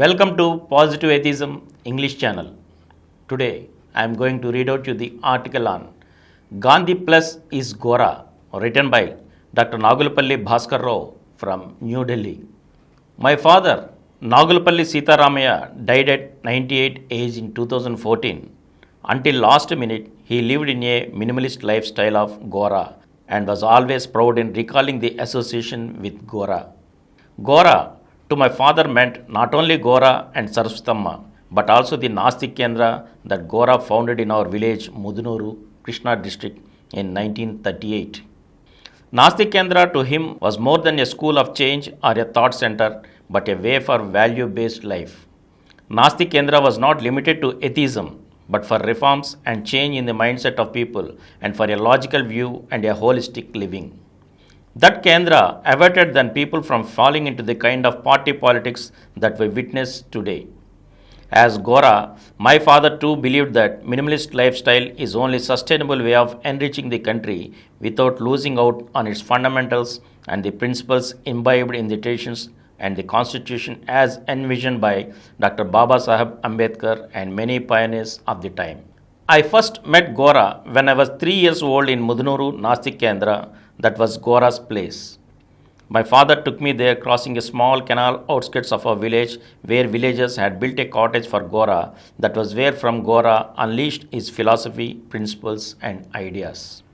Welcome to Positive Atheism English channel. Today I am going to read out you the article on Gandhi Plus is Gora, written by Dr. Nagulpalli Bhaskar Rao from New Delhi. My father Nagulpalli Sitaramaya died at 98 age in 2014. Until last minute he lived in a minimalist lifestyle of Gora and was always proud in recalling the association with Gora. Gora to my father meant not only Gora and Saraswatamma, but also the Nastik Kendra that Gora founded in our village Mudunuru, Krishna district in 1938. Nastik Kendra to him was more than a school of change or a thought center, but a way for value-based life. Nastik Kendra was not limited to atheism, but for reforms and change in the mindset of people and for a logical view and a holistic living. That Kendra averted then people from falling into the kind of party politics that we witness today. As Gora, my father too believed that minimalist lifestyle is only sustainable way of enriching the country without losing out on its fundamentals and the principles imbibed in the traditions and the constitution as envisioned by Dr. Baba Saheb Ambedkar and many pioneers of the time. I first met Gora when I was 3 years old in Mudunuru, Nastik Kendra. That was Gora's place. My father took me there crossing a small canal outskirts of our village where villagers had built a cottage for Gora. That was where from Gora unleashed his philosophy, principles and ideas.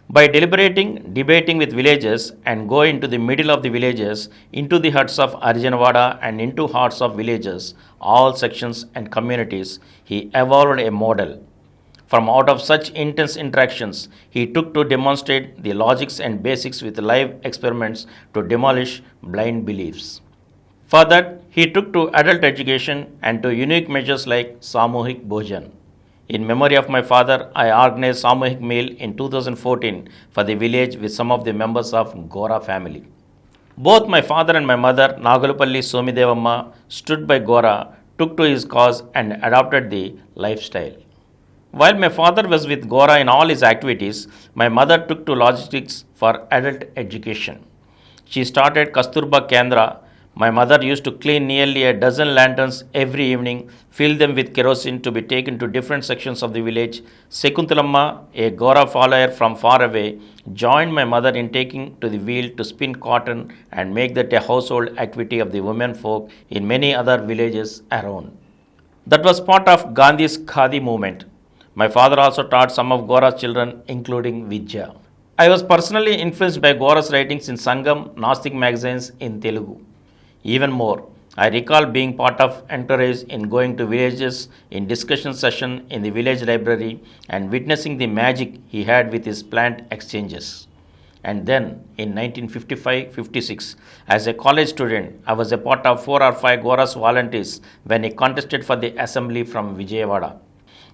By deliberating, debating with villagers and go into the middle of the villages, into the huts of Arjanavada and into hearts of villagers, all sections and communities, he evolved a model. From out of such intense interactions, he took to demonstrate the logics and basics with live experiments to demolish blind beliefs. For that, he took to adult education and to unique measures like Samuhik Bhojan. In memory of my father, I organized Samuhik meal in 2014 for the village with some of the members of Gora family. Both my father and my mother, Nagalupalli Somidevamma, stood by Gora, took to his cause and adopted the lifestyle. While my father was with Gora in all his activities, my mother took to logistics for adult education. She started Kasturba Kendra. My mother used to clean nearly a dozen lanterns every evening, fill them with kerosene to be taken to different sections of the village. Sekuntalamma, a Gora follower from far away, joined my mother in taking to the wheel to spin cotton and make that a household activity of the women folk in many other villages around. That was part of Gandhi's Khadi movement. My father also taught some of Gora's children, including Vidya. I was personally influenced by Gora's writings in Sangam, Nastik magazines in Telugu. Even more, I recall being part of entourage in going to villages in discussion session in the village library and witnessing the magic he had with his plant exchanges. And then, in 1955-56, as a college student, I was a part of 4 or 5 Gora's volunteers when he contested for the assembly from Vijayawada.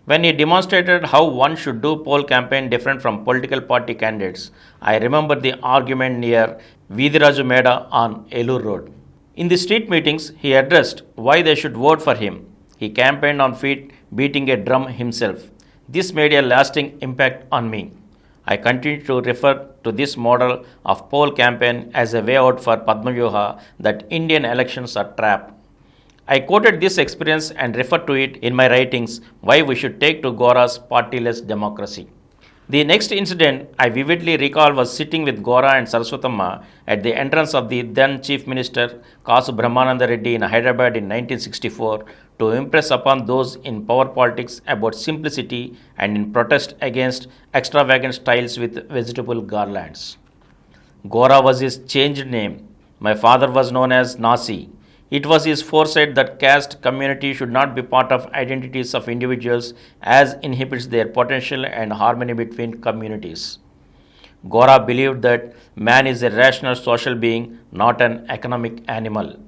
When he demonstrated how one should do poll campaign different from political party candidates, I remember the argument near Vidiraju Meda on Elur Road. In the street meetings, he addressed why they should vote for him. He campaigned on feet, beating a drum himself. This made a lasting impact on me. I continue to refer to this model of poll campaign as a way out for Padmavyuha that Indian elections are trap. I quoted this experience and referred to it in my writings why we should take to Gora's partyless democracy. The next incident I vividly recall was sitting with Gora and Saraswatamma at the entrance of the then Chief Minister Kasu Brahmananda Reddy in Hyderabad in 1964 to impress upon those in power politics about simplicity and in protest against extravagant styles with vegetable garlands. Gora was his changed name. My father was known as Nasi. It was his foresight that caste community should not be part of identities of individuals as inhibits their potential and harmony between communities. Gora believed that man is a rational social being, not an economic animal.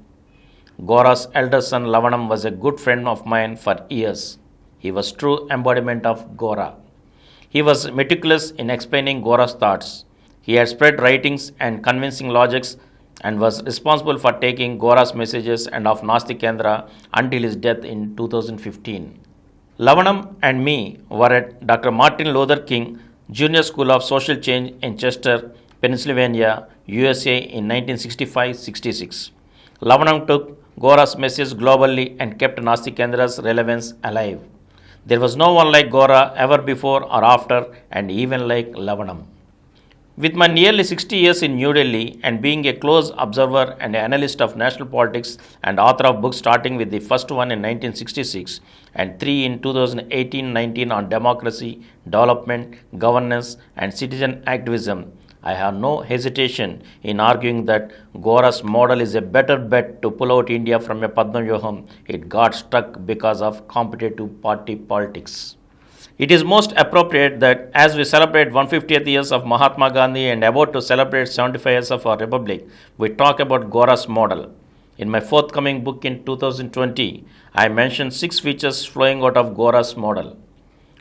Gora's elder son Lavanam was a good friend of mine for years. He was true embodiment of Gora. He was meticulous in explaining Gora's thoughts. He had spread writings and convincing logics and was responsible for taking Gora's messages and of Nastik Kendra until his death in 2015. Lavanam and me were at Dr. Martin Luther King Junior School of Social Change in Chester, Pennsylvania, USA in 1965-66. Lavanam took Gora's message globally and kept Nasti Kendra's relevance alive. There was no one like Gora ever before or after, and even like Lavanam. With my nearly 60 years in New Delhi and being a close observer and analyst of national politics and author of books starting with the first one in 1966 and three in 2018-19 on democracy, development, governance and citizen activism, I have no hesitation in arguing that Gora's model is a better bet to pull out India from a Padma Vyoham it got stuck because of competitive party politics. It is most appropriate that as we celebrate 150th years of Mahatma Gandhi and about to celebrate 75 years of our republic, we talk about Gora's model. In my forthcoming book in 2020, I mentioned 6 features flowing out of Gora's model.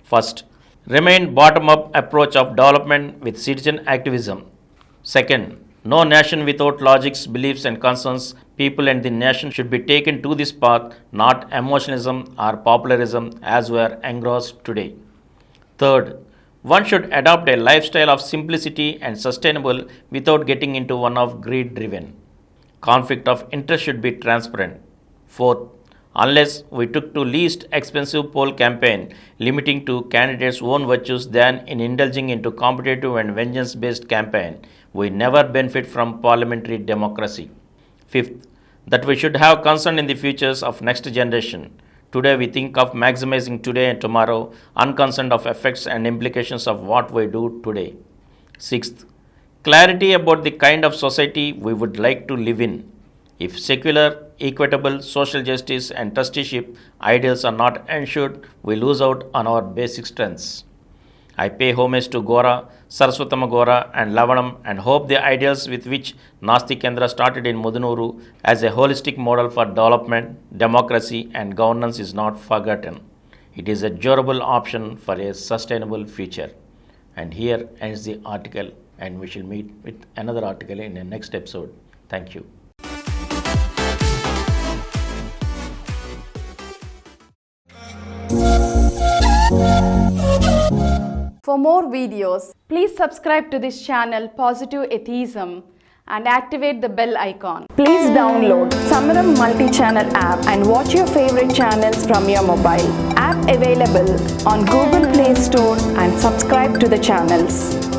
First, remain bottom-up approach of development with citizen activism. Second, no nation without logics, beliefs and concerns. People and the nation should be taken to this path, not emotionalism or popularism as we are engrossed today. Third, one should adopt a lifestyle of simplicity and sustainable without getting into one of greed driven. Conflict of interest should be transparent. Fourth, unless we took to least expensive poll campaign limiting to candidates' own virtues than in indulging into competitive and vengeance based campaign, we never benefit from parliamentary democracy. Fifth, that we should have concern in the futures of next generation. Today we think of maximizing today and tomorrow, unconcerned of effects and implications of what we do today. Sixth, clarity about the kind of society we would like to live in. If secular, equitable, social justice and trusteeship ideals are not ensured, we lose out on our basic strengths. I pay homage to Gora, Saraswatama Gora and Lavanam and hope the ideals with which Nasti Kendra started in Mudunuru as a holistic model for development, democracy and governance is not forgotten. It is a durable option for a sustainable future. And here ends the article and we shall meet with another article in the next episode. Thank you. For more videos, please subscribe to this channel Positive Atheism and activate the bell icon. Please download Samaram Multi-Channel app and watch your favorite channels from your mobile. App available on Google Play Store and subscribe to the channels.